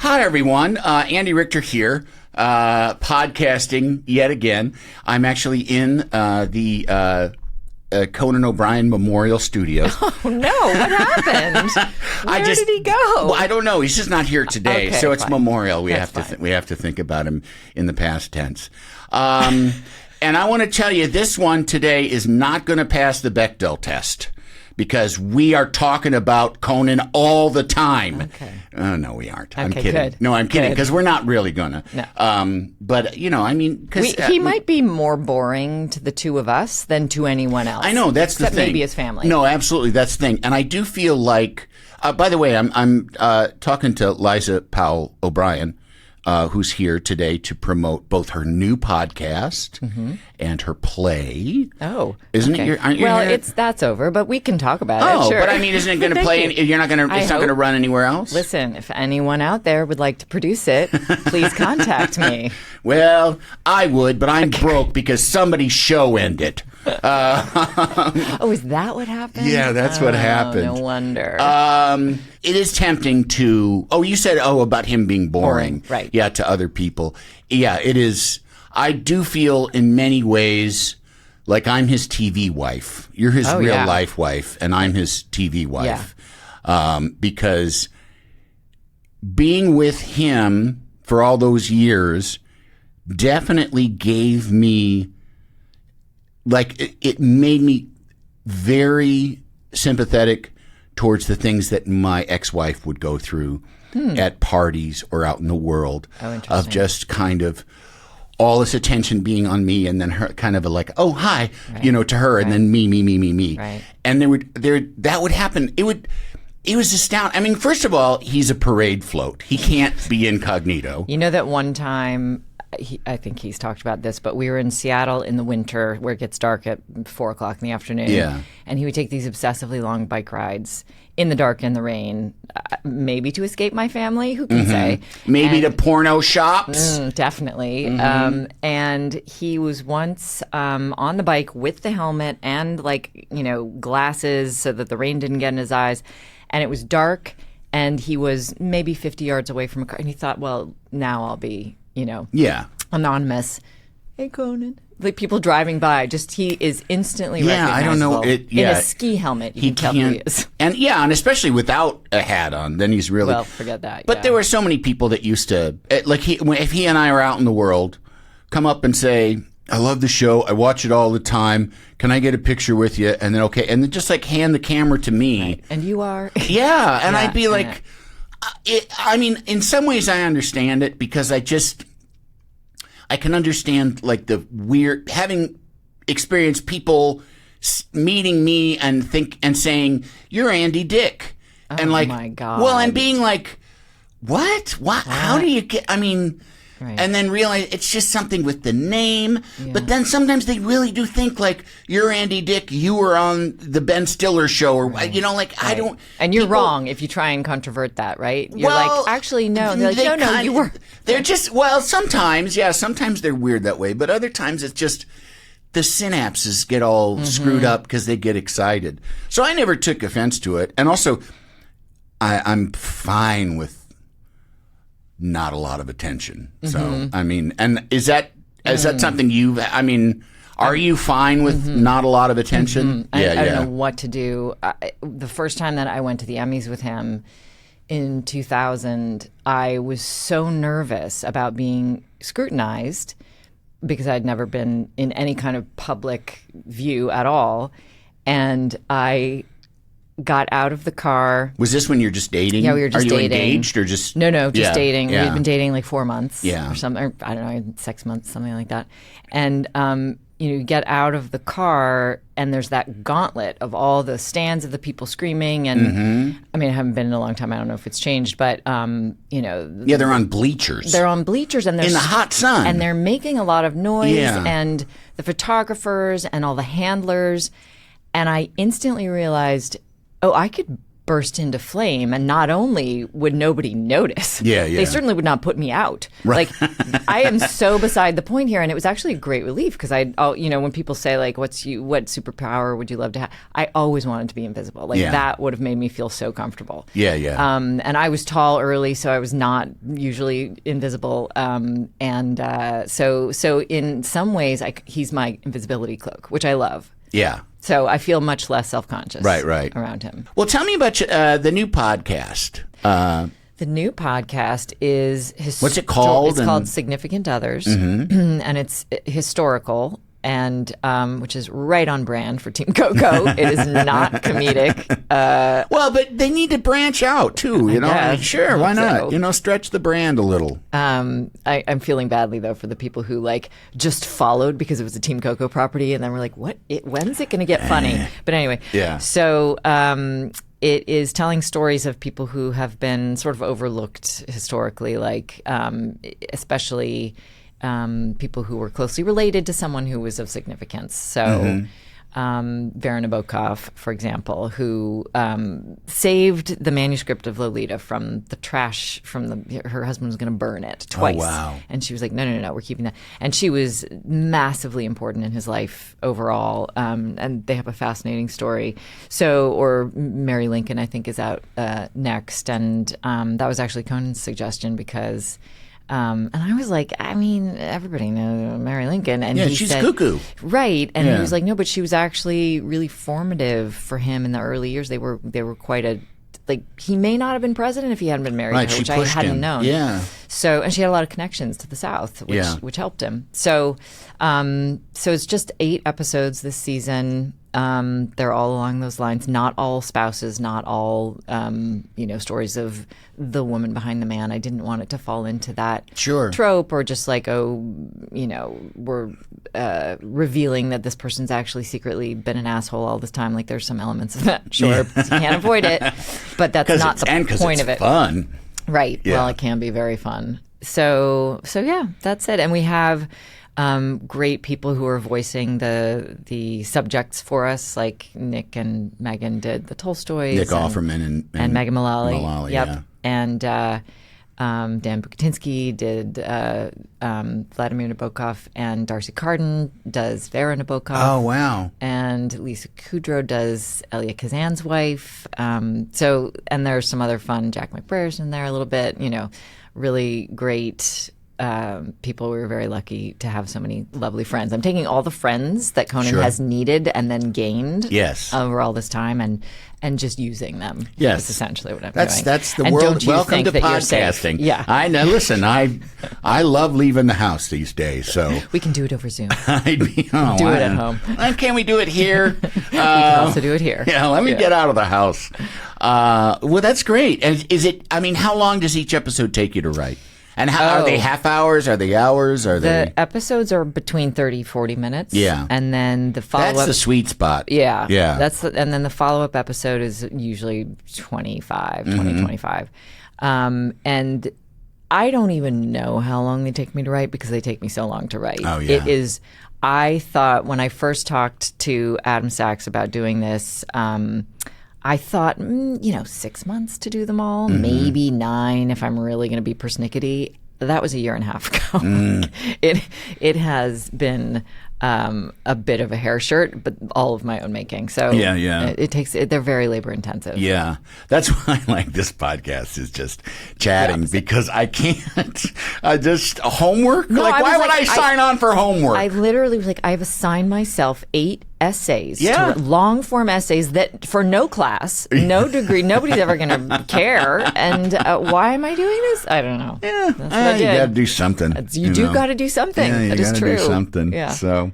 Hi, everyone. Andy Richter here, podcasting yet again. I'm actually in the Conan O'Brien Memorial Studio. Oh, no. What happened? Where did he go? Well, I don't know. He's just not here today. Okay, so it's fine. memorial. We That's have to fine. we have to think about him in the past tense. And I want to tell you, this one today is not going to pass the Bechdel test. Because we are talking about Conan all the time. Okay. No, we aren't. I'm Okay, kidding. good. No, I'm kidding. Good. Because we're not really gonna. No. But I mean, because He might be more boring to the two of us than to anyone else. I know that's the except thing. maybe his family. No, absolutely, that's the thing. And I do feel like. By the way, I'm talking to Liza Powel O'Brien, who's here today to promote both her new podcast and her play. Oh, Isn't okay. it? Aren't you well, here? that's over, but we can talk about Oh, it. Sure. but I mean, isn't it going to Thank play? you. You're not going to. It's not going to run anywhere else. Listen, if anyone out there would like to produce it, please contact me. Well, I would, but I'm broke because somebody's show ended. Oh, is that what happened? Yeah, that's what happened. No wonder. It is tempting to. Oh, you said about him being boring. Right. Yeah, to other people. Yeah, it is. I do feel in many ways like I'm his TV wife. You're his real life wife, and I'm his TV wife. Because being with him for all those years definitely gave me, like, it made me very sympathetic towards the things that my ex-wife would go through at parties or out in the world, of just kind of all this attention being on me, and then her kind of like, oh, hi, to her, and then me. Right. And that would happen. It was astounding. I mean, first of all, he's a parade float. He can't be incognito. You know that one time, I think he's talked about this, but we were in Seattle in the winter where it gets dark at 4 o'clock in the afternoon. Yeah. And he would take these obsessively long bike rides in the dark and the rain, maybe to escape my family, who can say. Maybe to porno shops. Definitely. And he was once on the bike with the helmet and glasses so that the rain didn't get in his eyes. And it was dark and he was maybe 50 yards away from a car. And he thought, well, now I'll be, anonymous. Hey, Conan. Like people driving by, he is instantly recognizable. I don't know. In a ski helmet, you can tell who he is. And especially without a hat on, then he's really. Well, forget that. But there were so many people that used to, if he and I are out in the world, come up and say, I love the show. I watch it all the time. Can I get a picture with you? And then, okay. And then just hand the camera to me. Right. And you are. Yeah. And I'd be like, I mean, in some ways I understand it because I can understand the weird, having experienced people meeting me and saying, you're Andy Dick. And my God. Well, and being like, what? How do you get, Right. And then realize it's just something with the name. Yeah. But then sometimes they really do think you're Andy Dick, you were on the Ben Stiller show, or I don't. And you're wrong if you try and controvert that, right? You're actually no. They're like, no, you were. They're just sometimes they're weird that way, but other times it's just the synapses get all screwed up because they get excited. So I never took offense to it, and also I'm fine with not a lot of attention. So, and is that something are you fine with not a lot of attention? I don't know what to do. The first time that I went to the Emmys with him in 2000, I was so nervous about being scrutinized because I'd never been in any kind of public view at all. And I got out of the car. Was this when you're just dating? Yeah, we were just dating. Are you engaged or just? No, just dating. Yeah. We'd been dating 4 months or something. Or, I don't know, 6 months, something like that. And, you get out of the car and there's that gauntlet of all the stands of the people screaming. And I haven't been in a long time. I don't know if it's changed, but, Yeah, they're on bleachers. They're on bleachers and they're in the hot sun. And they're making a lot of noise. Yeah. And the photographers and all the handlers. And I instantly realized, I could burst into flame, and not only would nobody notice, they certainly would not put me out. Right. Like, I am so beside the point here, and it was actually a great relief because when people say like, what superpower would you love to have? I always wanted to be invisible. Like that would have made me feel so comfortable. And I was tall early, so I was not usually invisible. So in some ways, he's my invisibility cloak, which I love. Yeah. So I feel much less self-conscious around him. Well, tell me about the new podcast. The new podcast is... What's it called? It's called Significant Others, and it's historical, and which is right on brand for Team Coco. It is not comedic. Well, but they need to branch out, too. Sure, why not? So. Stretch the brand a little. I'm feeling badly, though, for the people who, like, just followed because it was a Team Coco property, and then we're like, when's it going to get funny? But anyway. Yeah. So... it is telling stories of people who have been sort of overlooked historically, like especially people who were closely related to someone who was of significance. So Vera Nabokov, for example, who saved the manuscript of Lolita from the trash, her husband was going to burn it twice. Oh, wow. And she was like, no, we're keeping that. And she was massively important in his life overall. And they have a fascinating story. Or Mary Lincoln, I think, is out next. And that was actually Conan's suggestion because... and I was like, everybody knows Mary Lincoln. And he she's said, cuckoo. Right. And he was like, no, but she was actually really formative for him in the early years. They were quite he may not have been president if he hadn't been married to her, which I hadn't known. Yeah. So, and she had a lot of connections to the South, which helped him. So it's just 8 episodes this season. They're all along those lines. Not all spouses, not all, stories of the woman behind the man. I didn't want it to fall into that trope or just like, we're revealing that this person's actually secretly been an asshole all this time. Like there's some elements of that. Sure, you can't avoid it, but that's not the point of it. Fun. Right. Yeah. Well, it can be very fun. So yeah, that's it. And we have... great people who are voicing the subjects for us, like Nick and Megan did the Tolstoys. Nick Offerman and Megan Mullally. Yep. Yeah. And Dan Bukatinsky did Vladimir Nabokov, and Darcy Carden does Vera Nabokov. Oh, wow. And Lisa Kudrow does Elia Kazan's wife. And there's some other fun, Jack McBrair's in there a little bit, really great... people. We were very lucky to have so many lovely friends. I'm taking all the friends that Conan has needed and then gained over all this time and just using them. Yes. That's essentially what I'm doing. That's the world. Welcome to podcasting. Yeah. I know. Listen, I love leaving the house these days. So we can do it over Zoom. Do it at home. Can we do it here? We can also do it here. Yeah, let me get out of the house. Well, that's great. And how long does each episode take you to write? And are they half hours? Are they hours? The episodes are between 30, 40 minutes. Yeah. And then the follow-up... That's the sweet spot. Yeah. Yeah. And then the follow-up episode is usually 25. And I don't even know how long they take me to write because they take me so long to write. Oh, yeah. It is... I thought when I first talked to Adam Sachs about doing this... I thought, 6 months to do them all, maybe 9 if I'm really going to be persnickety. That was a year and a half ago. It has been a bit of a hair shirt, but all of my own making. So they're very labor intensive. Yeah. That's why I like this podcast is just chatting because I can't, homework? No, why would I sign on for homework? I literally was like, I've assigned myself 8 essays, long form essays that for no class, no degree, nobody's ever going to care. And why am I doing this? I don't know. Yeah. That's what I did. You got to do something. You do got to do something. Yeah, that is true. Do something. Yeah. So.